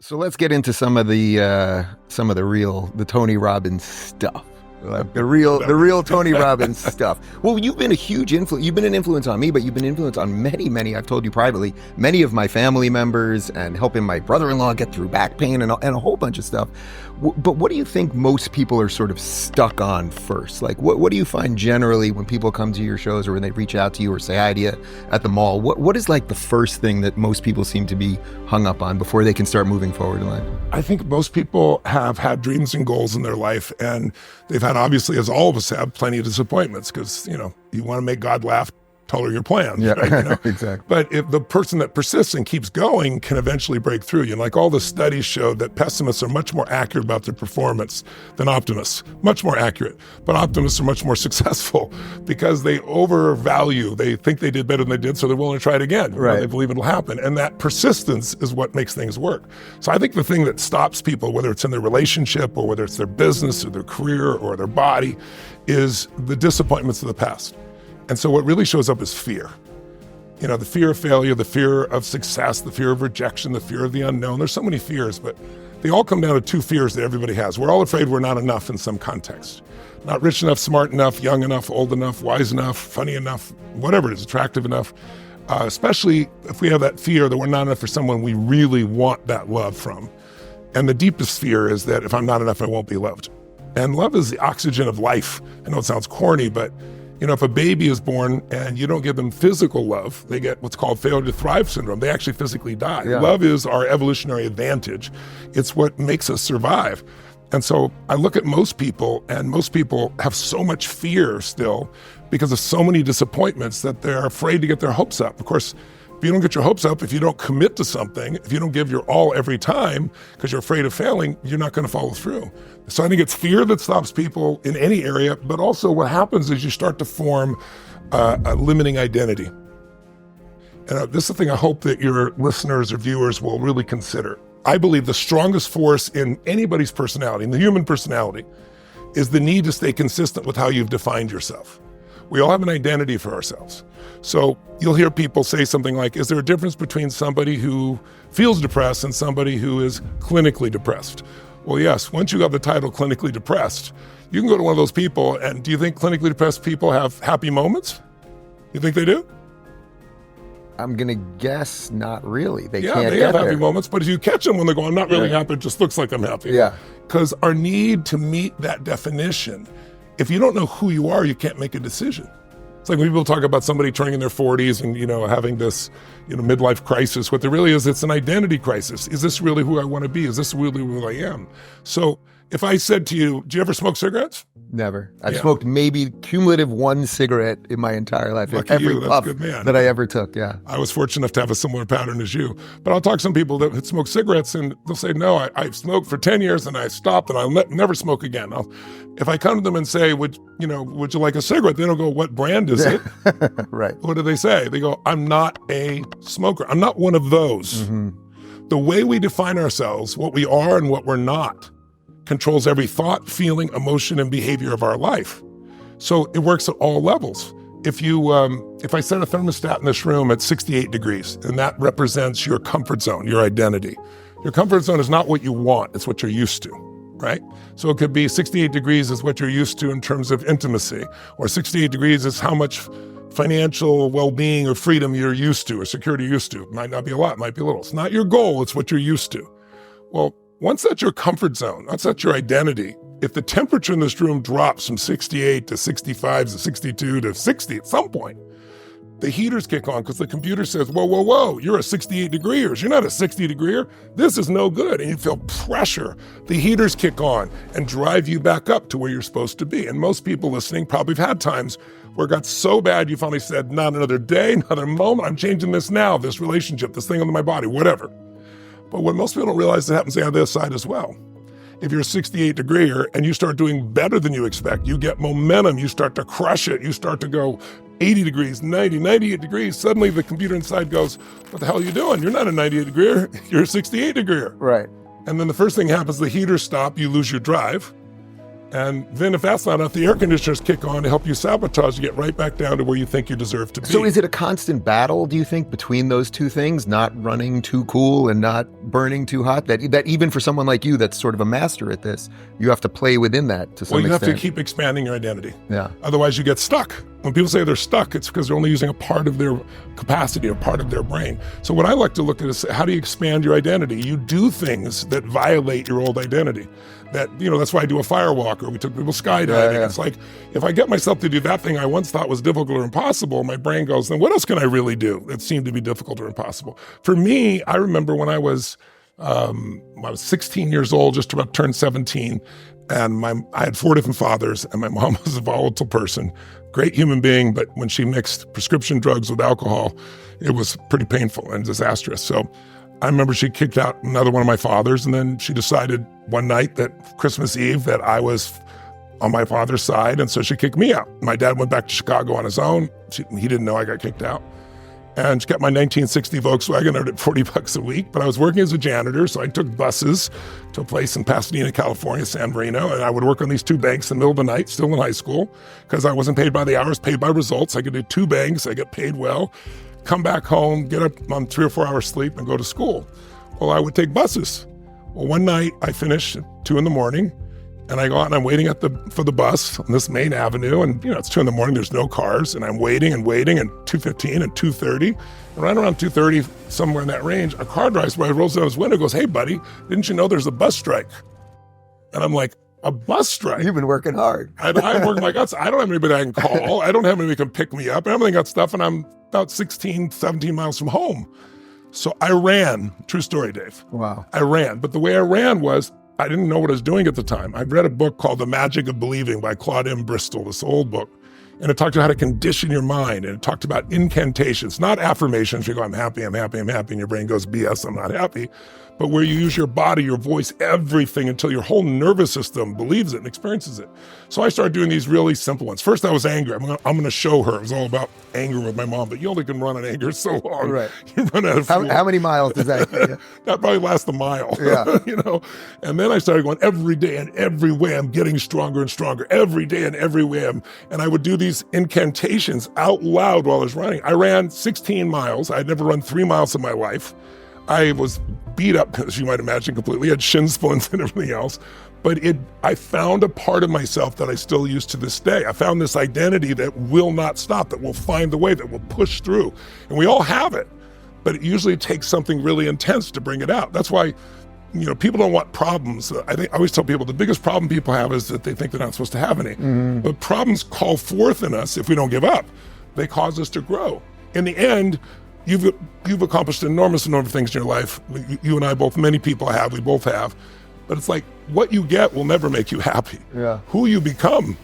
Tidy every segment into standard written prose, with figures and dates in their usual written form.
So let's get into some of the Tony Robbins stuff. The real Tony Robbins stuff. Well, you've been a huge influence. You've been an influence on me, but you've been an influence on many, I've told you privately, many of my family members, and helping my brother-in-law get through back pain and a whole bunch of stuff. But what do you think most people are sort of stuck on first? Like, what do you find generally when people come to your shows or when they reach out to you or say hi to you at the mall? What is like the first thing that most people seem to be hung up on before they can start moving forward in life? I think most people have had dreams and goals in their life, and they've had, obviously, as all of us have, plenty of disappointments because, you want to make God laugh, tell her your plans. Yeah, right? exactly. But if the person that persists and keeps going can eventually break through. Like all the studies show that pessimists are much more accurate about their performance than optimists, much more accurate. But optimists are much more successful because they overvalue. They think they did better than they did, so they're willing to try it again. Right. They believe it'll happen. And that persistence is what makes things work. So I think the thing that stops people, whether it's in their relationship or whether it's their business or their career or their body, is the disappointments of the past. And so what really shows up is fear. The fear of failure, the fear of success, the fear of rejection, the fear of the unknown. There's so many fears, but they all come down to two fears that everybody has. We're all afraid we're not enough in some context. Not rich enough, smart enough, young enough, old enough, wise enough, funny enough, whatever it is, attractive enough. Especially if we have that fear that we're not enough for someone we really want that love from. And the deepest fear is that if I'm not enough, I won't be loved. And love is the oxygen of life. I know it sounds corny, but if a baby is born and you don't give them physical love, they get what's called failure to thrive syndrome. They actually physically die. Yeah. Love is our evolutionary advantage. It's what makes us survive. And so I look at most people, and most people have so much fear still because of so many disappointments that they're afraid to get their hopes up. Of course, if you don't get your hopes up, if you don't commit to something, if you don't give your all every time because you're afraid of failing, you're not going to follow through. So I think it's fear that stops people in any area, but also what happens is you start to form a limiting identity. And this is the thing I hope that your listeners or viewers will really consider. I believe the strongest force in anybody's personality, in the human personality, is the need to stay consistent with how you've defined yourself. We all have an identity for ourselves. So you'll hear people say something like, is there a difference between somebody who feels depressed and somebody who is clinically depressed? Well, yes, once you have the title clinically depressed, you can go to one of those people, and do you think clinically depressed people have happy moments? You think they do? I'm going to guess not really. They Yeah, can't they get have happy there. moments, but if you catch them when they go, I'm not really happy, it just looks like I'm happy. Yeah. Because our need to meet that definition, if you don't know who you are, you can't make a decision. It's like when people talk about somebody turning in their 40s and, having this, midlife crisis. What there really is, it's an identity crisis. Is this really who I want to be? Is this really who I am? So if I said to you, do you ever smoke cigarettes? Never. I've smoked maybe cumulative one cigarette in my entire life. Lucky Every you, that's puff good, man. that I ever took, yeah. I was fortunate enough to have a similar pattern as you. But I'll talk to some people that smoke cigarettes and they'll say, no, I've smoked for 10 years and I stopped and I'll never smoke again. If I come to them and say, would you like a cigarette? They don't go, what brand is it? Right. What do they say? They go, I'm not a smoker. I'm not one of those. Mm-hmm. The way we define ourselves, what we are and what we're not, controls every thought, feeling, emotion, and behavior of our life. So it works at all levels. If I set a thermostat in this room at 68 degrees, and that represents your comfort zone, your identity. Your comfort zone is not what you want, it's what you're used to, right? So it could be 68 degrees is what you're used to in terms of intimacy, or 68 degrees is how much financial well-being or freedom you're used to, or security you're used to. It might not be a lot, it might be a little. It's not your goal, it's what you're used to. Well, once that's your comfort zone, once that's your identity, if the temperature in this room drops from 68 to 65 to 62 to 60 at some point, the heaters kick on because the computer says, whoa, you're a 68 degreeer. You're not a 60 degreer. This is no good. And you feel pressure. The heaters kick on and drive you back up to where you're supposed to be. And most people listening probably have had times where it got so bad you finally said, not another day, another moment. I'm changing this now, this relationship, this thing on my body, whatever. But what most people don't realize that happens on the other side as well. If you're a 68 degreer and you start doing better than you expect, you get momentum, you start to crush it, you start to go 80 degrees, 90, 98 degrees, suddenly the computer inside goes, what the hell are you doing? You're not a 98 degreer, you're a 68 degreer. Right. And then the first thing happens, the heaters stop, you lose your drive. And then if that's not enough, the air conditioners kick on to help you sabotage to get right back down to where you think you deserve to be. So is it a constant battle, do you think, between those two things, not running too cool and not burning too hot, that even for someone like you that's sort of a master at this, you have to play within that to some extent? Well, you have to keep expanding your identity. Yeah. Otherwise you get stuck. When people say they're stuck, it's because they're only using a part of their capacity, a part of their brain. So what I like to look at is, how do you expand your identity? You do things that violate your old identity. That's why I do a firewalk, or we took people skydiving. Yeah. It's like, if I get myself to do that thing I once thought was difficult or impossible, my brain goes, then what else can I really do that seemed to be difficult or impossible? For me, I remember when I was 16 years old, just about turned 17, and I had 4 different fathers, and my mom was a volatile person, great human being, but when she mixed prescription drugs with alcohol, it was pretty painful and disastrous. So I remember she kicked out another one of my fathers, and then she decided one night that Christmas Eve that I was on my father's side, and so she kicked me out. My dad went back to Chicago on his own. He didn't know I got kicked out. And she got my 1960 Volkswagen, earned at $40 a week, but I was working as a janitor, so I took buses to a place in Pasadena, California, San Marino, and I would work on these 2 banks in the middle of the night, still in high school, because I wasn't paid by the hours, paid by results. I could do 2 banks, I get paid well, come back home, get up on 3 or 4 hours sleep, and go to school. Well, I would take buses. Well, one night I finished at 2 in.the.morning, and I go out and I'm waiting for the bus on this main avenue, and it's 2 a.m, there's no cars, and I'm waiting, and 2:15 and 2:30, and right around 2:30, somewhere in that range, a car drives by, rolls down his window, goes, "Hey buddy, didn't you know there's a bus strike?" And I'm like, "A bus strike?" You've been working hard. I'm working my guts. I don't have anybody I can call. I don't have anybody who can pick me up. Everything got stuff, and I'm about 16, 17 miles from home. So I ran. True story, Dave. Wow. I ran. But the way I ran was, I didn't know what I was doing at the time. I'd read a book called The Magic of Believing by Claude M. Bristol, this old book. And it talked about how to condition your mind. And it talked about incantations, not affirmations. You go, "I'm happy, I'm happy, I'm happy." And your brain goes, "BS, I'm not happy." But where you use your body, your voice, everything until your whole nervous system believes it and experiences it. So I started doing these really simple ones. First, I was angry. I'm going to show her. It was all about anger with my mom, but you only can run on anger so long. Right. You run out of fuel. How many miles does that get you? That probably lasts a mile. Yeah. And then I started going, every day and every way I'm getting stronger and stronger. Every day and every way and I would do these incantations out loud while I was running. I ran 16 miles. I'd never run 3 miles in my life. I was beat up, as you might imagine, completely. I had shin splints and everything else. But I found a part of myself that I still use to this day. I found this identity that will not stop, that will find the way, that will push through. And we all have it, but it usually takes something really intense to bring it out. That's why, people don't want problems. I always tell people the biggest problem people have is that they think they're not supposed to have any. Mm-hmm. But problems call forth in us if we don't give up. They cause us to grow. In the end, you've accomplished enormous things in your life. You and I both, many people have, we both have. But it's like, what you get will never make you happy. Yeah. Who you become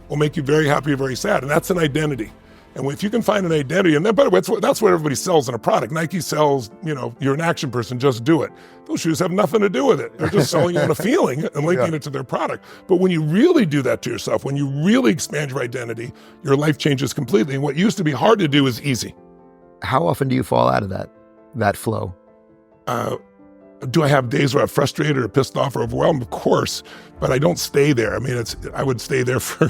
will make you very happy or very sad. And that's an identity. And if you can find an identity, and then, by the way, that's what everybody sells in a product. Nike sells, you're an action person, just do it. Those shoes have nothing to do with it. They're just selling you on a feeling and linking it to their product. But when you really do that to yourself, when you really expand your identity, your life changes completely. And what used to be hard to do is easy. How often do you fall out of that flow? Do I have days where I'm frustrated or pissed off or overwhelmed? Of course, but I don't stay there. I mean, I would stay there for,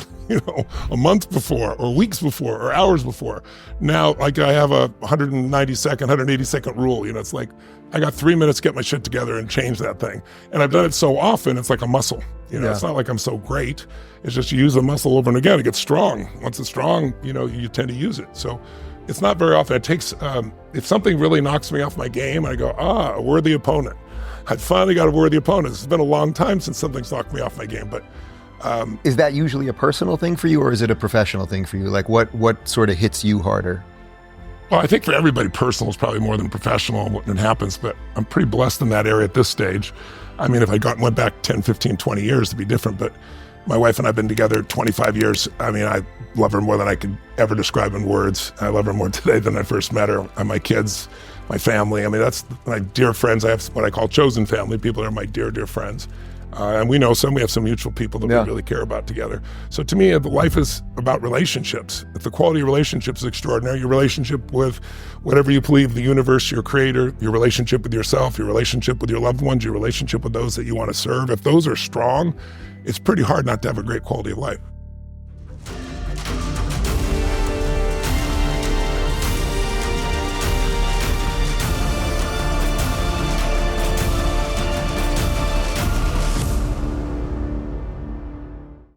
a month before or weeks before or hours before. Now, like I have a 180 second rule. It's like, I got 3 minutes to get my shit together and change that thing. And I've done it so often, it's like a muscle. It's not like I'm so great. It's just you use the muscle over and again, it gets strong. Once it's strong, you tend to use it. So it's not very often. It takes, if something really knocks me off my game, I go, a worthy opponent. I finally got a worthy opponent. It's been a long time since something's knocked me off my game, but. Is that usually a personal thing for you, or is it a professional thing for you? Like what sort of hits you harder? Well, I think for everybody, personal is probably more than professional when it happens, but I'm pretty blessed in that area at this stage. I mean, if I went back 10, 15, 20 years, it'd be different, but my wife and I have been together 25 years. I mean, I love her more than I could ever describe in words. I love her more today than I first met her. And my kids, my family. I mean, that's my dear friends. I have what I call chosen family. People are my dear, dear friends. And we know we have some mutual people that we really care about together. So to me, life is about relationships. If the quality of relationships is extraordinary, your relationship with whatever you believe, the universe, your creator, your relationship with yourself, your relationship with your loved ones, your relationship with those that you want to serve, if those are strong, it's pretty hard not to have a great quality of life.